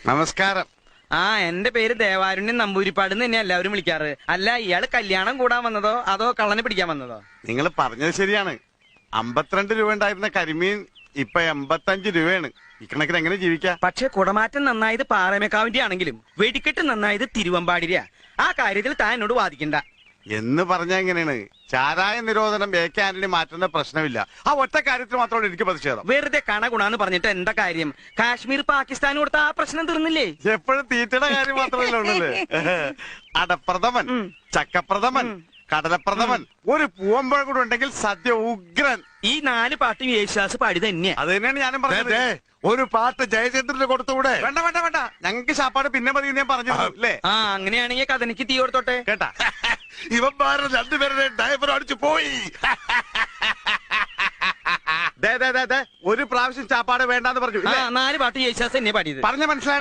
നമസ്കാരം. എന്റെ പേര് ദേവാരുണ്യൻ നമ്പൂരിപ്പാട് തന്നെ എല്ലാവരും വിളിക്കാറ്. അല്ല, ഇയാള് കല്യാണം കൂടാൻ വന്നതോ അതോ കള്ളനെ പിടിക്കാൻ വന്നതോ? നിങ്ങൾ പറഞ്ഞത് ശരിയാണ്. 52 രൂപ ഉണ്ടായിരുന്ന കരിമീൻ ഇപ്പൊ 85 രൂപയാണ്. ഇക്കണക്കിന് എങ്ങനെ ജീവിക്കാം? പക്ഷെ കുടമാറ്റം നന്നായത് പാറമേക്കാവിന്റെ ആണെങ്കിലും വെടിക്കെട്ട് നന്നായത് തിരുവമ്പാടിരിയാ. ആ കാര്യത്തിൽ താൻ എന്നോട് വാദിക്കണ്ട എന്ന് പറഞ്ഞാ എങ്ങനെയാണ്? ചാരായ നിരോധനം AK ആന്റണി മാറ്റുന്ന പ്രശ്നമില്ല. ആ ഒറ്റ കാര്യത്തിൽ മാത്രമാണ് എനിക്ക് പ്രതിഷേധം. വെറുതെ കണ ഗുണാന്ന് പറഞ്ഞിട്ട് എന്താ കാര്യം? കാശ്മീർ പാകിസ്ഥാൻ കൊടുത്ത ആ പ്രശ്നം തീർന്നില്ലേ? എപ്പോഴും തീറ്റയുടെ കാര്യം മാത്രമല്ല ഉള്ളല്ലേ. അടപ്രഥമൻ, ചക്കപ്രഥമൻ, കടലപ്രഥമൻ, ഒരു പൂവമ്പഴം കൂടെ ഉണ്ടെങ്കിൽ സദ്യ ഉഗ്രൻ. ഈ 4 പാട്ടും യേശുദാസ് പാടി തന്നെയാ. അത് തന്നെയാണ് ഞാനും പറഞ്ഞത്. ഒരു പാട്ട് ജയചന്ദ്രന് കൊടുത്തുകൂടെ? വേണ്ട വേണ്ട വേണ്ട, ഞങ്ങൾക്ക് ശാപ്പാട് പിന്നെ മതി ഞാൻ പറഞ്ഞു അല്ലേ. അങ്ങനെയാണെങ്കിൽ കഥനിക്ക് തീ കൊടുത്തോട്ടെ കേട്ടാ. ഇവന്മാരെ രണ്ടുപേരുടെ ഡ്രൈവർ അടിച്ചു പോയി. ഒരു പ്രാവശ്യം ചാപ്പാട് വേണ്ടാന്ന് പറഞ്ഞു. 4 പാട്ട് യേശുദാസ് തന്നെ പാടിയത്. പറഞ്ഞ മനസ്സിലായി.